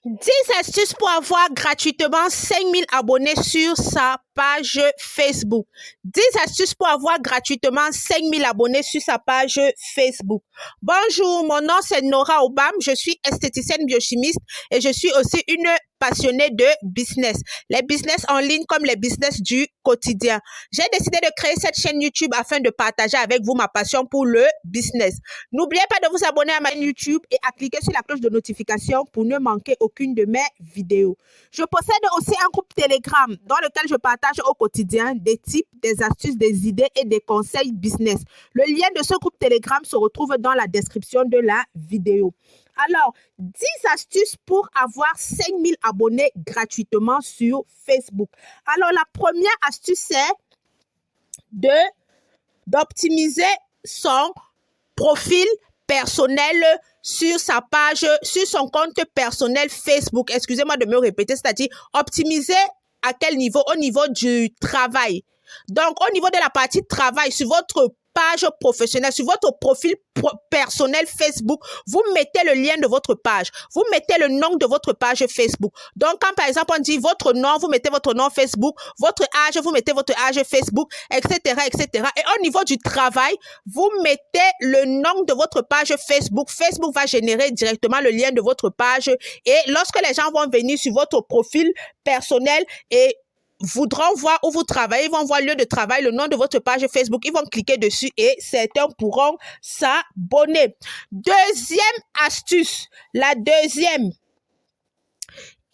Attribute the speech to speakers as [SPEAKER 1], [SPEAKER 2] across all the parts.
[SPEAKER 1] 10 astuces pour avoir gratuitement 5000 abonnés sur sa page Facebook. 10 astuces pour avoir gratuitement 5000 abonnés sur sa page Facebook. Bonjour, mon nom c'est Nora Obam, je suis esthéticienne biochimiste et je suis aussi une passionnée de business. Les business en ligne comme les business du quotidien. J'ai décidé de créer cette chaîne YouTube afin de partager avec vous ma passion pour le business. N'oubliez pas de vous abonner à ma chaîne YouTube et à cliquer sur la cloche de notification pour ne manquer aucune de mes vidéos. Je possède aussi un groupe Telegram dans lequel je partage au quotidien des tips, des astuces, des idées et des conseils business. Le lien de ce groupe Telegram se retrouve dans la description de la vidéo. Alors, 10 astuces pour avoir 5000 abonnés gratuitement sur Facebook. Alors, la première astuce, c'est d'optimiser son profil personnel sur sa page, sur son compte personnel Facebook. Excusez-moi de me répéter, c'est-à-dire optimiser à quel niveau? Au niveau du travail. Donc, au niveau de la partie travail, sur votre page professionnelle, sur votre profil personnel Facebook, vous mettez le lien de votre page, vous mettez le nom de votre page Facebook. Donc, quand par exemple on dit votre nom, vous mettez votre nom Facebook, votre âge, vous mettez votre âge Facebook, etc., etc. Et au niveau du travail, vous mettez le nom de votre page Facebook. Facebook va générer directement le lien de votre page et lorsque les gens vont venir sur votre profil personnel et voudront voir où vous travaillez, ils vont voir le lieu de travail, le nom de votre page Facebook, ils vont cliquer dessus et certains pourront s'abonner. Deuxième astuce, la deuxième,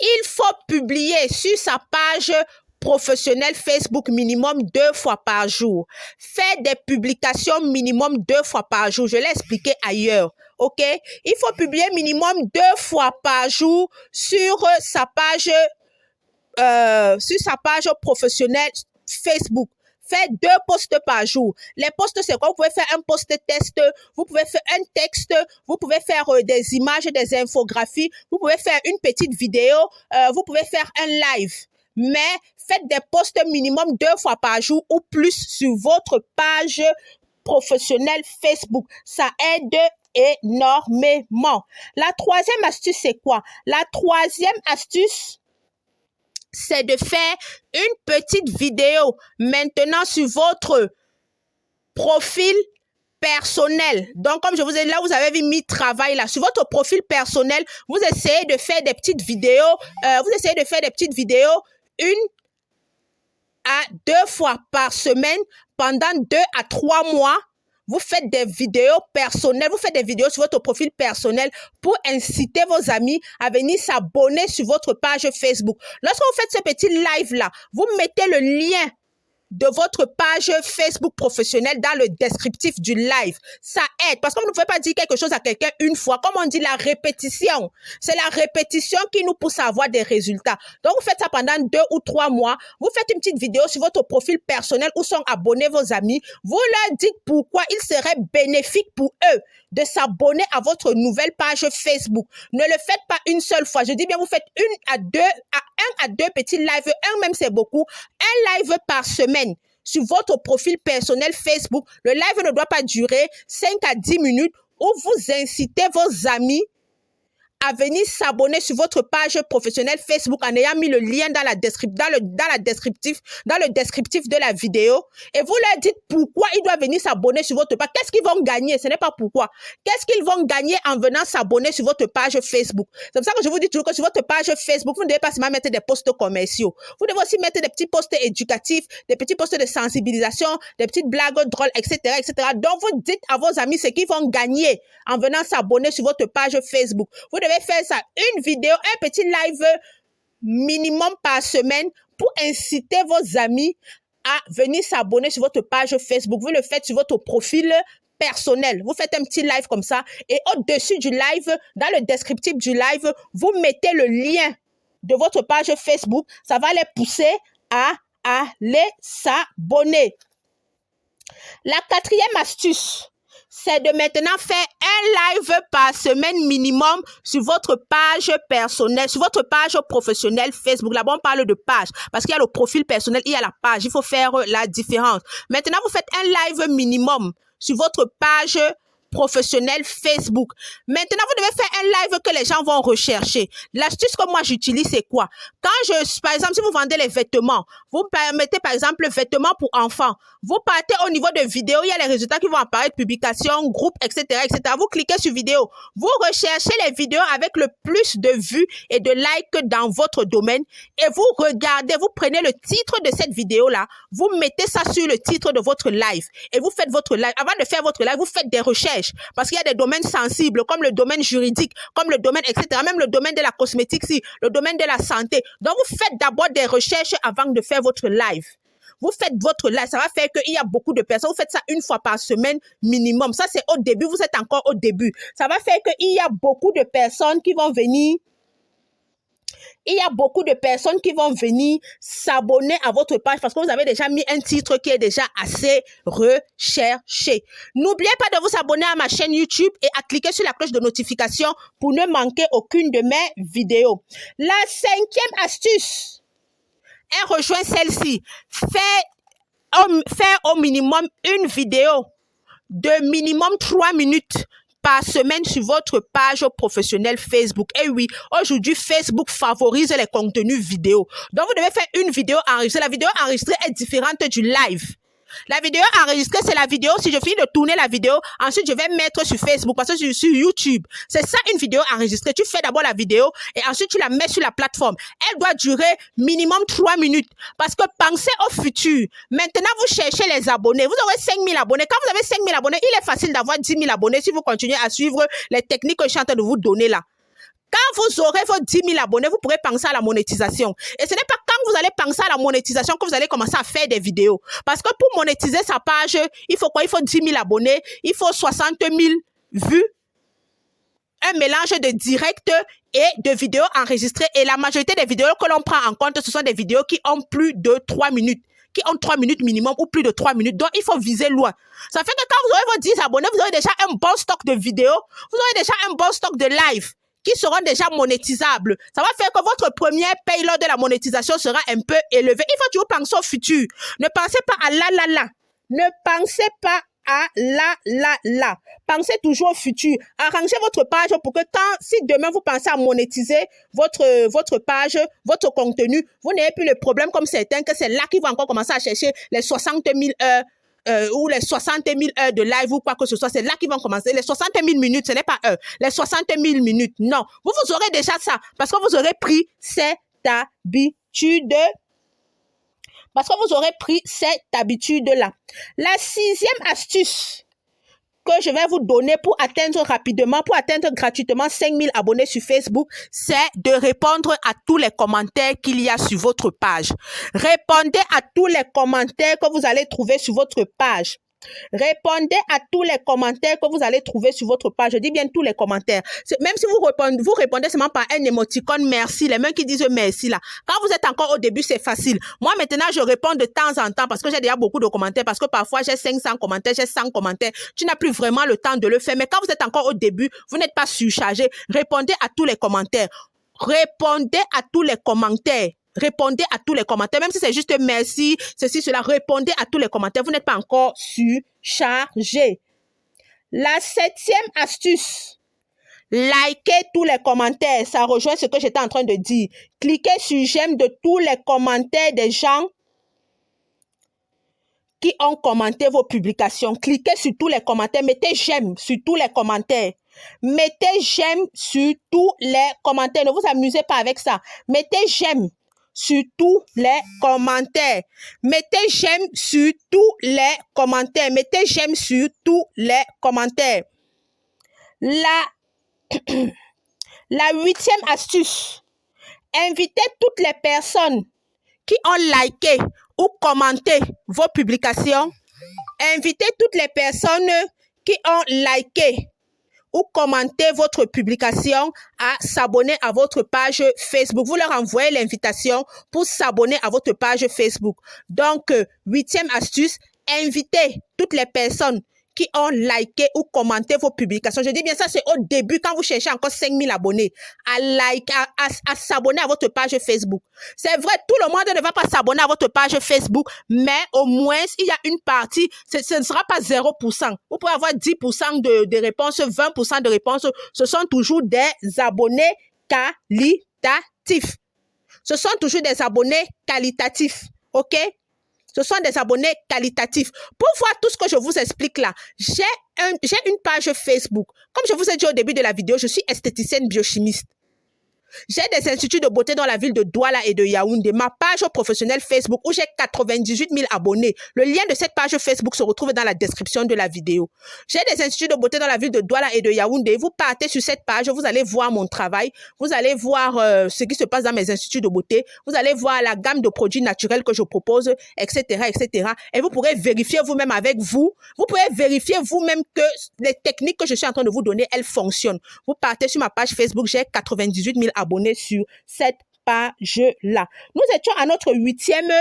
[SPEAKER 1] il faut publier sur sa page professionnelle Facebook minimum 2 fois par jour. Faites des publications minimum 2 fois par jour. Je l'ai expliqué ailleurs. OK? Il faut publier minimum 2 fois par jour sur sa page professionnelle Facebook. Faites 2 posts par jour. Les posts, c'est quoi? Vous pouvez faire un post test, vous pouvez faire un texte, vous pouvez faire des images, des infographies, vous pouvez faire une petite vidéo, vous pouvez faire un live. Mais faites des posts minimum 2 fois par jour ou plus sur votre page professionnelle Facebook. Ça aide énormément. La troisième astuce, c'est quoi? La troisième astuce, c'est de faire une petite vidéo maintenant sur votre profil personnel. Donc, comme je vous ai dit, là, vous avez mis travail là. Sur votre profil personnel, vous essayez de faire des petites vidéos. Une à 2 fois par semaine pendant 2 à 3 mois. Vous faites des vidéos personnelles, vous faites des vidéos sur votre profil personnel pour inciter vos amis à venir s'abonner sur votre page Facebook. Lorsque vous faites ce petit live-là, vous mettez le lien de votre page Facebook professionnelle dans le descriptif du live. Ça aide parce que vous ne pouvez pas dire quelque chose à quelqu'un une fois. Comme on dit, la répétition. C'est la répétition qui nous pousse à avoir des résultats. Donc, vous faites ça pendant 2 ou 3 mois. Vous faites une petite vidéo sur votre profil personnel où sont abonnés vos amis. Vous leur dites pourquoi il serait bénéfique pour eux de s'abonner à votre nouvelle page Facebook. Ne le faites pas une seule fois. Je dis bien, vous faites 1 à 2 petits lives. Un même, c'est beaucoup. Un live par semaine sur votre profil personnel Facebook. Le live ne doit pas durer 5 à 10 minutes où vous incitez vos amis à venir s'abonner sur votre page professionnelle Facebook en ayant mis le lien dans le descriptif de la vidéo et vous leur dites pourquoi ils doivent venir s'abonner sur votre page. Qu'est-ce qu'ils vont gagner? Ce n'est pas pourquoi. Qu'est-ce qu'ils vont gagner en venant s'abonner sur votre page Facebook? C'est pour ça que je vous dis toujours que sur votre page Facebook, vous ne devez pas seulement mettre des posts commerciaux. Vous devez aussi mettre des petits posts éducatifs, des petits posts de sensibilisation, des petites blagues drôles, etc., etc. Donc, vous dites à vos amis ce qu'ils vont gagner en venant s'abonner sur votre page Facebook. Vous devez faire ça, une vidéo, un petit live minimum par semaine pour inciter vos amis à venir s'abonner sur votre page Facebook. Vous le faites sur votre profil personnel. Vous faites un petit live comme ça et au-dessus du live, dans le descriptif du live, vous mettez le lien de votre page Facebook. Ça va les pousser à aller s'abonner. La quatrième astuce, c'est de maintenant faire un live par semaine minimum sur votre page personnelle, sur votre page professionnelle Facebook. Là-bas, on parle de page parce qu'il y a le profil personnel, il y a la page. Il faut faire la différence. Maintenant, vous faites un live minimum sur votre page professionnel Facebook. Maintenant, vous devez faire un live que les gens vont rechercher. L'astuce que moi j'utilise, c'est quoi? Par exemple, si vous vendez les vêtements, vous permettez par exemple vêtements pour enfants. Vous partez au niveau de vidéo, il y a les résultats qui vont apparaître, publication, groupe, etc., etc. Vous cliquez sur vidéo. Vous recherchez les vidéos avec le plus de vues et de likes dans votre domaine et vous regardez, vous prenez le titre de cette vidéo-là, vous mettez ça sur le titre de votre live et vous faites votre live. Avant de faire votre live, vous faites des recherches parce qu'il y a des domaines sensibles comme le domaine juridique, comme le domaine, etc., même le domaine de la cosmétique, si, le domaine de la santé. Donc, vous faites d'abord des recherches avant de faire votre live. Vous faites votre live, ça va faire qu'il y a beaucoup de personnes. Vous faites ça une fois par semaine minimum. Ça, c'est au début, vous êtes encore au début. Ça va faire qu'il y a beaucoup de personnes qui vont venir. Il y a beaucoup de personnes qui vont venir s'abonner à votre page parce que vous avez déjà mis un titre qui est déjà assez recherché. N'oubliez pas de vous abonner à ma chaîne YouTube et à cliquer sur la cloche de notification pour ne manquer aucune de mes vidéos. La 5e astuce, elle rejoint celle-ci. Faire au minimum une vidéo de minimum 3 minutes par semaine sur votre page professionnelle Facebook. Et oui, aujourd'hui, Facebook favorise les contenus vidéo. Donc, vous devez faire une vidéo enregistrée. La vidéo enregistrée est différente du live. La vidéo enregistrée, c'est la vidéo. Si je finis de tourner la vidéo, ensuite, je vais mettre sur Facebook parce que je suis sur YouTube. C'est ça, une vidéo enregistrée. Tu fais d'abord la vidéo et ensuite, tu la mets sur la plateforme. Elle doit durer minimum 3 minutes parce que pensez au futur. Maintenant, vous cherchez les abonnés. Vous aurez 5 000 abonnés. Quand vous avez 5 000 abonnés, il est facile d'avoir 10 000 abonnés si vous continuez à suivre les techniques que je suis en train de vous donner là. Quand vous aurez vos 10 000 abonnés, vous pourrez penser à la monétisation. Et ce n'est pas quand vous allez penser à la monétisation que vous allez commencer à faire des vidéos. Parce que pour monétiser sa page, il faut quoi? Il faut 10 000 abonnés, il faut 60 000 vues, un mélange de direct et de vidéos enregistrées. Et la majorité des vidéos que l'on prend en compte, ce sont des vidéos qui ont plus de 3 minutes. Qui ont 3 minutes minimum ou plus de 3 minutes. Donc, il faut viser loin. Ça fait que quand vous aurez vos 10 abonnés, vous aurez déjà un bon stock de vidéos, vous aurez déjà un bon stock de live qui seront déjà monétisables. Ça va faire que votre première paye lors de la monétisation sera un peu élevée. Il faut toujours penser au futur. Ne pensez pas à la. Ne pensez pas à la. Pensez toujours au futur. Arrangez votre page pour que si demain vous pensez à monétiser votre page, votre contenu, vous n'ayez plus le problème comme certains que c'est là qu'ils vont encore commencer à chercher les 60 000 heures ou les 60 000 heures de live ou quoi que ce soit, c'est là qu'ils vont commencer. Les 60 000 minutes, ce n'est pas heures. Les 60 000 minutes, non. Vous aurez déjà ça parce que vous aurez pris cette habitude. Parce que vous aurez pris cette habitude-là. La 6e astuce que je vais vous donner pour atteindre rapidement, pour atteindre gratuitement 5 000 abonnés sur Facebook, c'est de répondre à tous les commentaires qu'il y a sur votre page. Répondez à tous les commentaires que vous allez trouver sur votre page. Répondez à tous les commentaires que vous allez trouver sur votre page. Je dis bien tous les commentaires. Même si vous répondez seulement par un émoticône merci, les mains qui disent merci là. Quand vous êtes encore au début, c'est facile. Moi, maintenant, je réponds de temps en temps parce que j'ai déjà beaucoup de commentaires, parce que parfois, j'ai 500 commentaires, j'ai 100 commentaires. Tu n'as plus vraiment le temps de le faire. Mais quand vous êtes encore au début, vous n'êtes pas surchargé. Répondez à tous les commentaires. Répondez à tous les commentaires. Répondez à tous les commentaires, même si c'est juste merci, ceci, cela, répondez à tous les commentaires. Vous n'êtes pas encore surchargé. La 7e astuce, likez tous les commentaires. Ça rejoint ce que j'étais en train de dire. Cliquez sur j'aime de tous les commentaires des gens qui ont commenté vos publications. Cliquez sur tous les commentaires, mettez j'aime sur tous les commentaires. Mettez j'aime sur tous les commentaires. Ne vous amusez pas avec ça. Mettez j'aime sur tous les commentaires. Mettez j'aime sur tous les commentaires. Mettez j'aime sur tous les commentaires. La 8e astuce. Invitez toutes les personnes qui ont liké ou commenté vos publications. Invitez toutes les personnes qui ont liké ou commenter votre publication à s'abonner à votre page Facebook. Vous leur envoyez l'invitation pour s'abonner à votre page Facebook. Donc, 8e astuce, invitez toutes les personnes qui ont liké ou commenté vos publications. Je dis bien ça, c'est au début quand vous cherchez encore 5000 abonnés à like, à s'abonner à votre page Facebook. C'est vrai, tout le monde ne va pas s'abonner à votre page Facebook, mais au moins, il y a une partie, ce ne sera pas 0%. Vous pouvez avoir 10% de réponses, 20% de réponses. Ce sont toujours des abonnés qualitatifs. Ce sont toujours des abonnés qualitatifs, ok? Ce sont des abonnés qualitatifs. Pour voir tout ce que je vous explique là, j'ai une page Facebook. Comme je vous ai dit au début de la vidéo, je suis esthéticienne biochimiste. J'ai des instituts de beauté dans la ville de Douala et de Yaoundé. Ma page professionnelle Facebook où j'ai 98 000 abonnés. Le lien de cette page Facebook se retrouve dans la description de la vidéo. J'ai des instituts de beauté dans la ville de Douala et de Yaoundé. Vous partez sur cette page, vous allez voir mon travail. Vous allez voir ce qui se passe dans mes instituts de beauté. Vous allez voir la gamme de produits naturels que je propose, etc., etc. Et vous pourrez vérifier vous-même avec vous. Vous pouvez vérifier vous-même que les techniques que je suis en train de vous donner, elles fonctionnent. Vous partez sur ma page Facebook, j'ai 98 000 abonnés sur cette page-là. Nous étions à notre 8e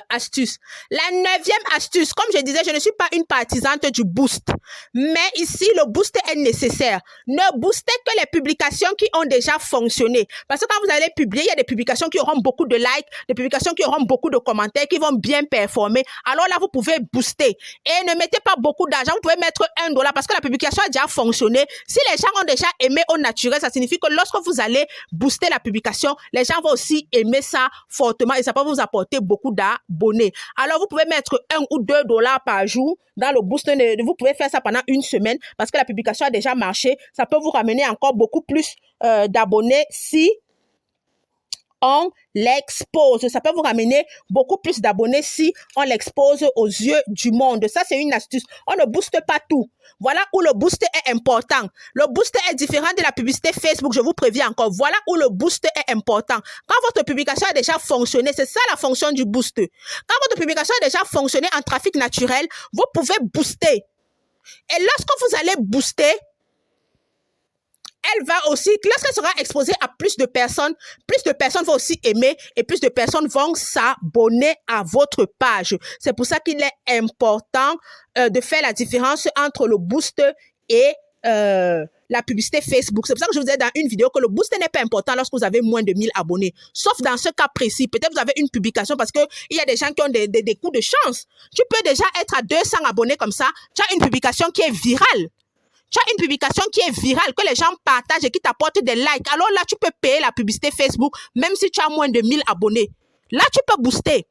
[SPEAKER 1] astuce. La 9e astuce, comme je disais, je ne suis pas une partisane du boost. Mais ici, le boost est nécessaire. Ne boostez que les publications qui ont déjà fonctionné. Parce que quand vous allez publier, il y a des publications qui auront beaucoup de likes, des publications qui auront beaucoup de commentaires, qui vont bien performer. Alors là, vous pouvez booster. Et ne mettez pas beaucoup d'argent. Vous pouvez mettre $1 parce que la publication a déjà fonctionné. Si les gens ont déjà aimé au naturel, ça signifie que lorsque vous allez booster la publication, les gens vont aussi aimer ça fortement et ça peut vous apporter beaucoup d'abonnés. Alors, vous pouvez mettre $1 ou $2 par jour dans le boost. Vous pouvez faire ça pendant une semaine parce que la publication a déjà marché. Ça peut vous ramener encore beaucoup plus d'abonnés si on l'expose. Ça peut vous ramener beaucoup plus d'abonnés si on l'expose aux yeux du monde. Ça, c'est une astuce. On ne booste pas tout. Voilà où le boost est important. Le boost est différent de la publicité Facebook, je vous préviens encore. Voilà où le boost est important. Quand votre publication a déjà fonctionné, c'est ça la fonction du boost. Quand votre publication a déjà fonctionné en trafic naturel, vous pouvez booster. Et lorsque vous allez booster, elle va aussi, lorsqu'elle sera exposée à plus de personnes vont aussi aimer et plus de personnes vont s'abonner à votre page. C'est pour ça qu'il est important de faire la différence entre le boost et la publicité Facebook. C'est pour ça que je vous ai dit dans une vidéo que le boost n'est pas important lorsque vous avez moins de 1000 abonnés. Sauf dans ce cas précis. Peut-être vous avez une publication parce que il y a des gens qui ont des coups de chance. Tu peux déjà être à 200 abonnés comme ça. Tu as une publication qui est virale. Tu as une publication qui est virale, que les gens partagent et qui t'apporte des likes. Alors là, tu peux payer la publicité Facebook, même si tu as moins de 1000 abonnés. Là, tu peux booster.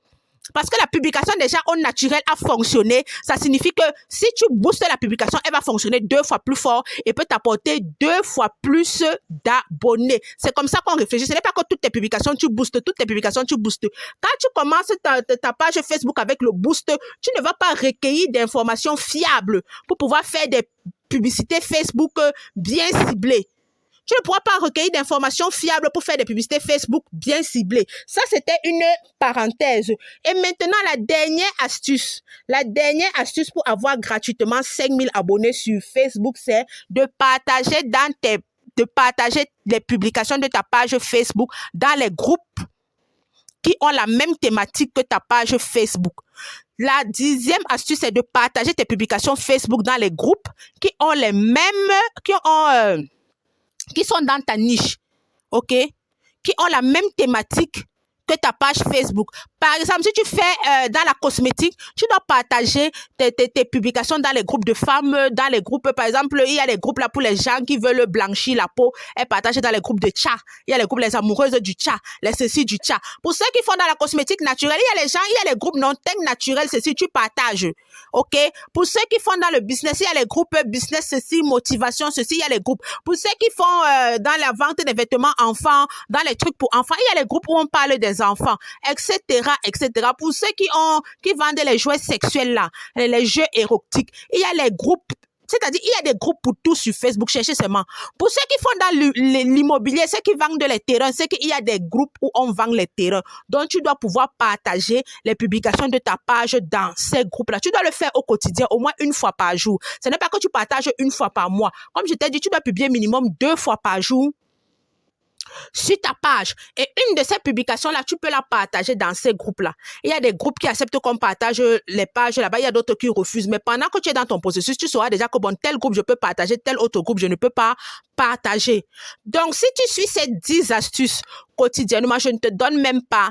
[SPEAKER 1] Parce que la publication déjà au naturel a fonctionné. Ça signifie que si tu boostes la publication, elle va fonctionner 2 fois plus fort et peut t'apporter 2 fois plus d'abonnés. C'est comme ça qu'on réfléchit. Ce n'est pas que toutes tes publications, tu boostes. Toutes tes publications, tu boostes. Quand tu commences ta page Facebook avec le boost, tu ne vas pas recueillir d'informations fiables pour pouvoir faire des publicités Facebook bien ciblées. Tu ne pourras pas recueillir d'informations fiables pour faire des publicités Facebook bien ciblées. Ça, c'était une parenthèse. Et maintenant, la dernière astuce. La dernière astuce pour avoir gratuitement 5000 abonnés sur Facebook, c'est de partager les publications de ta page Facebook dans les groupes qui ont la même thématique que ta page Facebook. La 10e astuce, c'est de partager tes publications Facebook dans les groupes qui ont les mêmes, qui sont dans ta niche, ok? Qui ont la même thématique que ta page Facebook. Par exemple, si tu fais dans la cosmétique, tu dois partager tes publications dans les groupes de femmes, dans les groupes, par exemple, il y a des groupes là pour les gens qui veulent blanchir la peau, elles partagent dans les groupes de tcha. Il y a les groupes les amoureuses du tcha, les ceci du tcha. Pour ceux qui font dans la cosmétique naturelle, il y a les gens, il y a les groupes non thème naturel, ceci tu partages, ok? Pour ceux qui font dans le business, il y a les groupes business ceci, motivation ceci, il y a les groupes. Pour ceux qui font dans la vente des vêtements enfants, dans les trucs pour enfants, il y a les groupes où on parle des enfants, etc., etc. Pour ceux qui vendent les jouets sexuels là, les jeux érotiques, il y a les groupes, c'est-à-dire il y a des groupes pour tout sur Facebook, cherchez seulement. Pour ceux qui font dans l'immobilier, ceux qui vendent les terrains, c'est qu'il y a des groupes où on vend les terrains. Donc tu dois pouvoir partager les publications de ta page dans ces groupes-là. Tu dois le faire au quotidien, au moins 1 fois par jour. Ce n'est pas que tu partages 1 fois par mois. Comme je t'ai dit, tu dois publier minimum 2 fois par jour sur ta page. Et une de ces publications-là, tu peux la partager dans ces groupes-là. Il y a des groupes qui acceptent qu'on partage les pages là-bas, il y a d'autres qui refusent. Mais pendant que tu es dans ton processus, tu sauras déjà que bon, tel groupe, je peux partager, tel autre groupe, je ne peux pas partager. Donc, si tu suis ces 10 astuces quotidiennement, je ne te donne même pas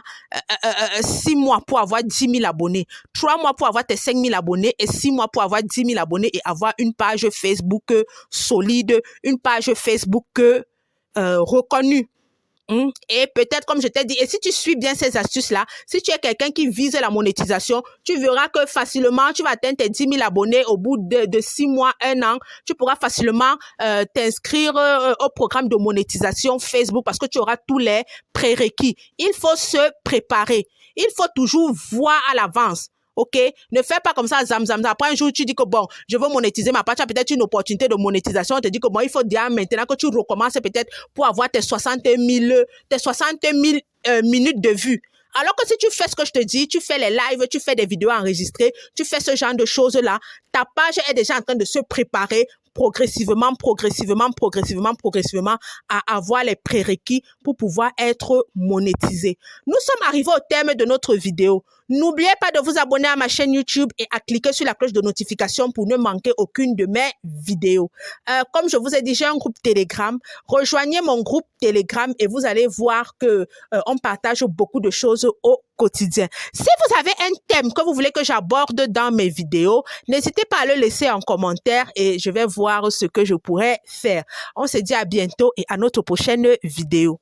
[SPEAKER 1] 6 mois pour avoir 10 000 abonnés, 3 mois pour avoir tes 5 000 abonnés et 6 mois pour avoir 10 000 abonnés et avoir une page Facebook solide, une page Facebook reconnue. Et peut-être, comme je t'ai dit, et si tu suis bien ces astuces-là, si tu es quelqu'un qui vise la monétisation, tu verras que facilement, tu vas atteindre tes 10 000 abonnés au bout de 6 mois, 1 an. Tu pourras facilement t'inscrire au programme de monétisation Facebook parce que tu auras tous les prérequis. Il faut se préparer. Il faut toujours voir à l'avance. OK? Ne fais pas comme ça, zam. Après un jour, tu dis que bon, je veux monétiser ma page. Tu as peut-être une opportunité de monétisation. On te dit que bon, il faut dire maintenant que tu recommences peut-être pour avoir tes 60 000 minutes de vue. Alors que si tu fais ce que je te dis, tu fais les lives, tu fais des vidéos enregistrées, tu fais ce genre de choses-là, ta page est déjà en train de se préparer progressivement à avoir les prérequis pour pouvoir être monétisé. Nous sommes arrivés au terme de notre vidéo. N'oubliez pas de vous abonner à ma chaîne YouTube et à cliquer sur la cloche de notification pour ne manquer aucune de mes vidéos. Comme je vous ai dit, j'ai un groupe Telegram. Rejoignez mon groupe Telegram et vous allez voir que on partage beaucoup de choses au quotidien. Si vous avez un thème que vous voulez que j'aborde dans mes vidéos, n'hésitez pas à le laisser en commentaire et je vais voir ce que je pourrais faire. On se dit à bientôt et à notre prochaine vidéo.